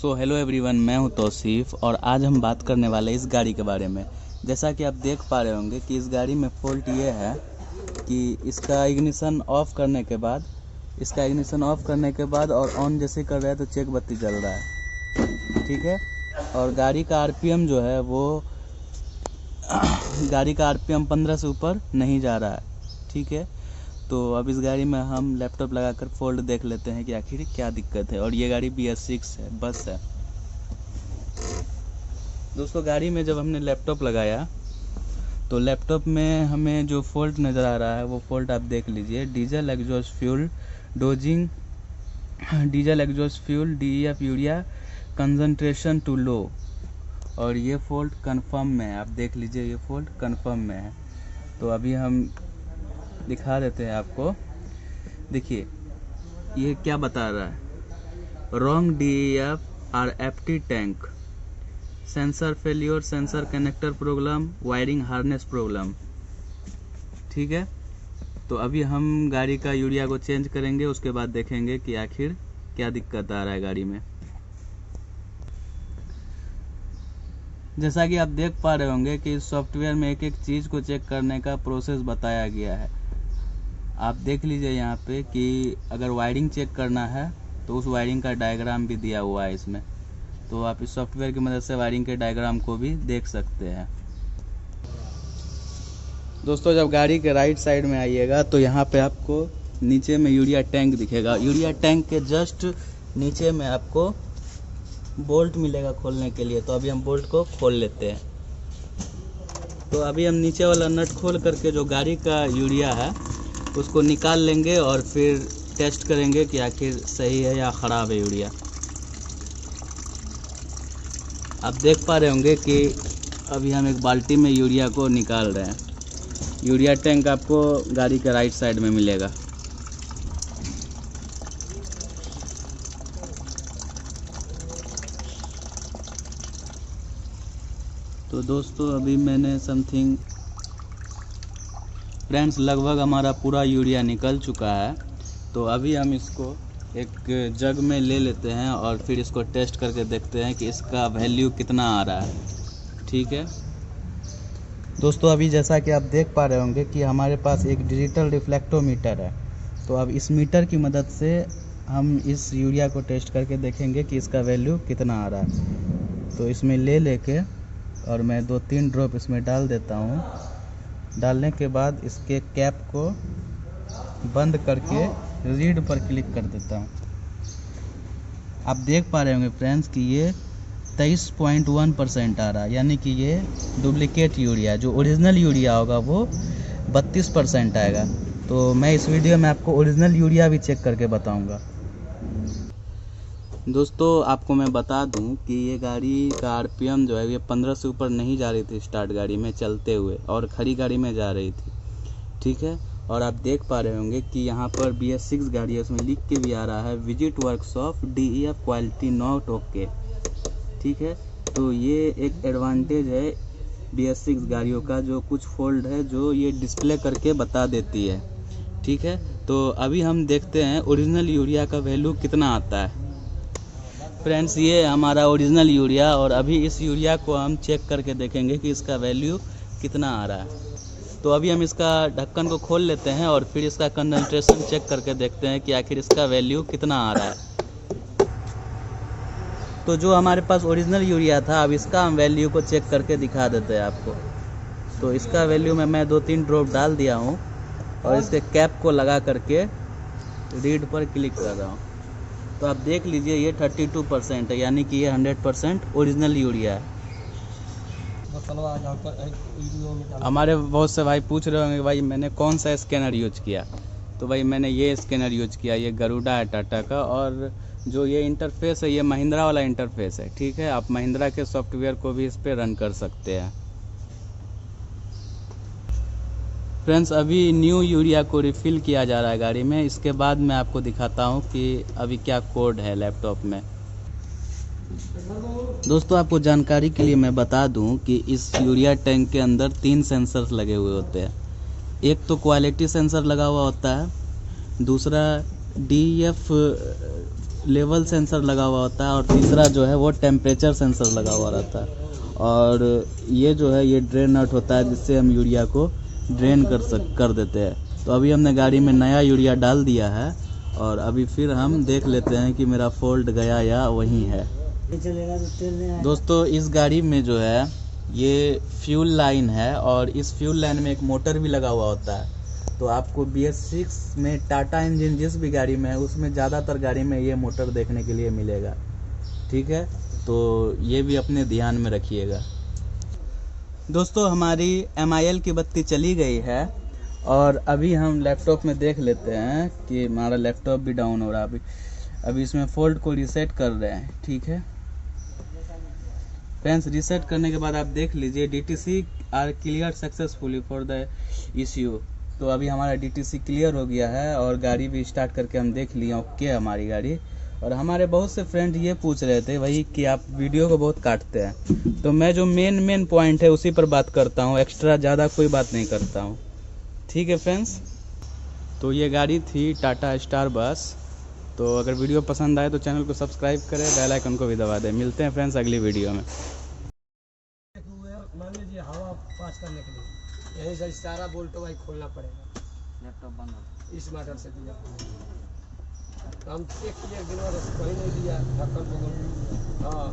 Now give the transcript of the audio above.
Hello everyone, मैं हूं तौसीफ़ और आज हम बात करने वाले इस गाड़ी के बारे में। जैसा कि आप देख पा रहे होंगे कि इस गाड़ी में फ़ॉल्ट ये है कि इसका इग्निशन ऑफ़ करने के बाद और ऑन जैसे कर रहा है तो चेक बत्ती जल रहा है, ठीक है। और गाड़ी का आरपीएम जो है वो गाड़ी का आरपीएम 15 से ऊपर नहीं जा रहा है, ठीक है। तो अब इस गाड़ी में हम लैपटॉप लगाकर फ़ॉल्ट देख लेते हैं कि आखिर क्या दिक्कत है। और ये गाड़ी BS6 है, बस है। दोस्तों, गाड़ी में जब हमने लैपटॉप लगाया तो लैपटॉप में हमें जो फ़ॉल्ट नज़र आ रहा है वो फ़ॉल्ट आप देख लीजिए। Diesel exhaust fuel dosing, diesel exhaust fuel DEF urea concentration too low. और ये फ़ॉल्ट कंफर्म में है, आप देख लीजिए ये फ़ॉल्ट कंफर्म में है। तो अभी हम दिखा देते हैं आपको। देखिए ये क्या बता रहा है, रॉन्ग DEF और FT tank, sensor failure, sensor connector problem, wiring harness problem, ठीक है। तो अभी हम गाड़ी का यूरिया को चेंज करेंगे, उसके बाद देखेंगे कि आखिर क्या दिक्कत आ रहा है गाड़ी में। जैसा कि आप देख पा रहे होंगे कि इस सॉफ्टवेयर में एक एक चीज़ को चेक करने का प्रोसेस बताया गया है। आप देख लीजिए यहाँ पे कि अगर वायरिंग चेक करना है तो उस वायरिंग का डायग्राम भी दिया हुआ है इसमें। तो आप इस सॉफ्टवेयर की मदद से वायरिंग के डायग्राम को भी देख सकते हैं। दोस्तों, जब गाड़ी के राइट साइड में आइएगा तो यहाँ पे आपको नीचे में यूरिया टैंक दिखेगा। यूरिया टैंक के जस्ट नीचे में आपको बोल्ट मिलेगा खोलने के लिए। तो अभी हम बोल्ट को खोल लेते हैं। तो अभी हम नीचे वाला नट खोल करके जो गाड़ी का यूरिया है उसको निकाल लेंगे और फिर टेस्ट करेंगे कि आखिर सही है या ख़राब है यूरिया। आप देख पा रहे होंगे कि अभी हम एक बाल्टी में यूरिया को निकाल रहे हैं। यूरिया टैंक आपको गाड़ी के राइट साइड में मिलेगा। तो दोस्तों, अभी मैंने समथिंग फ्रेंड्स लगभग हमारा पूरा यूरिया निकल चुका है। तो अभी हम इसको एक जग में ले लेते हैं और फिर इसको टेस्ट करके देखते हैं कि इसका वैल्यू कितना आ रहा है, ठीक है। दोस्तों, अभी जैसा कि आप देख पा रहे होंगे कि हमारे पास एक डिजिटल रिफ्लेक्टोमीटर है। तो अब इस मीटर की मदद से हम इस यूरिया को टेस्ट करके देखेंगे कि इसका वैल्यू कितना आ रहा है। तो इसमें ले लेके और मैं 2-3 ड्रॉप इसमें डाल देता हूँ। डालने के बाद इसके कैप को बंद करके रीड पर क्लिक कर देता हूँ। आप देख पा रहे होंगे फ्रेंड्स कि ये 23.1% आ रहा है, यानी कि ये डुप्लीकेट यूरिया, जो ओरिजिनल यूरिया होगा वो 32% आएगा। तो मैं इस वीडियो में आपको ओरिजिनल यूरिया भी चेक करके बताऊंगा। दोस्तों, आपको मैं बता दूं कि ये गाड़ी का आरपीएम जो है ये 15 से ऊपर नहीं जा रही थी स्टार्ट गाड़ी में चलते हुए, और खड़ी गाड़ी में जा रही थी, ठीक है। और आप देख पा रहे होंगे कि यहाँ पर BS6 गाड़ी है, उसमें लिख के भी आ रहा है visit workshop DEF quality not okay, ठीक है। तो ये एक एडवांटेज है BS6 गाड़ियों का, जो कुछ फॉल्ट है जो ये डिस्प्ले करके बता देती है, ठीक है। तो अभी हम देखते हैं ओरिजिनल यूरिया का वैल्यू कितना आता है। फ्रेंड्स, ये हमारा ओरिजिनल यूरिया, और अभी इस यूरिया को हम चेक करके देखेंगे कि इसका वैल्यू कितना आ रहा है। तो अभी हम इसका ढक्कन को खोल लेते हैं और फिर इसका कंसंट्रेशन चेक करके देखते हैं कि आखिर इसका वैल्यू कितना आ रहा है। तो जो हमारे पास ओरिजिनल यूरिया था, अब इसका हम वैल्यू को चेक करके दिखा देते हैं आपको। तो इसका वैल्यू में मैं 2-3 ड्रॉप डाल दिया हूँ और इसके कैप को लगा करके रीड पर क्लिक कर रहा हूँ। तो आप देख लीजिए ये 32% है, यानी कि ये 100% ओरिजिनल यूरिया है। हमारे बहुत से भाई पूछ रहे होंगे भाई मैंने कौन सा स्कैनर यूज किया। तो भाई मैंने ये स्कैनर यूज किया, ये गरुड़ा है टाटा का, और जो ये इंटरफेस है ये महिंद्रा वाला इंटरफेस है, ठीक है। आप महिंद्रा के सॉफ्टवेयर को भी इस पर रन कर सकते हैं। फ्रेंड्स, अभी न्यू यूरिया को रिफ़िल किया जा रहा है गाड़ी में। इसके बाद मैं आपको दिखाता हूँ कि अभी क्या कोड है लैपटॉप में। दोस्तों, आपको जानकारी के लिए मैं बता दूं कि इस यूरिया टैंक के अंदर 3 सेंसर्स लगे हुए होते हैं। एक तो क्वालिटी सेंसर लगा हुआ होता है, दूसरा DEF लेवल सेंसर लगा हुआ होता है और तीसरा जो है वो टेम्परेचर सेंसर लगा हुआ रहता है। और ये जो है ये ड्रेन नट होता है जिससे हम यूरिया को ड्रेन कर देते हैं। तो अभी हमने गाड़ी में नया यूरिया डाल दिया है और अभी फिर हम देख लेते हैं कि मेरा फॉल्ट गया या वहीं है। दोस्तों इस गाड़ी में जो है ये फ्यूल लाइन है और इस फ्यूल लाइन में एक मोटर भी लगा हुआ होता है। तो आपको BS6 में टाटा इंजन जिस भी गाड़ी में है उसमें ज़्यादातर गाड़ी में ये मोटर देखने के लिए मिलेगा। ठीक है, तो ये भी अपने ध्यान में रखिएगा। दोस्तों हमारी MIL की बत्ती चली गई है और अभी हम लैपटॉप में देख लेते हैं कि हमारा लैपटॉप भी डाउन हो रहा है। अभी इसमें फॉल्ट को रीसेट कर रहे हैं। ठीक है फ्रेंड्स, रीसेट करने के बाद आप देख लीजिए DTC are clear successfully for the issue. तो अभी हमारा DTC क्लियर हो गया है और गाड़ी भी स्टार्ट करके हम देख लिए ओके हमारी गाड़ी। और हमारे बहुत से फ्रेंड ये पूछ रहे थे वही कि आप वीडियो को बहुत काटते हैं, तो मैं जो मेन पॉइंट है उसी पर बात करता हूँ, एक्स्ट्रा ज़्यादा कोई बात नहीं करता हूँ। ठीक है फ्रेंड्स, तो ये गाड़ी थी टाटा स्टार बस। तो अगर वीडियो पसंद आए तो चैनल को सब्सक्राइब करें, बेल आइकन को भी दबा दें। मिलते हैं फ्रेंड्स अगली वीडियो में। मान लीजिए हवा पास करने के लिए यही से सारा बोल्ट भाई खोलना पड़ेगा। लैपटॉप बंद हो इस मॉडल से दिया तो हम एक दिन कहीं नहीं दिया ढक्कन पकड़। हाँ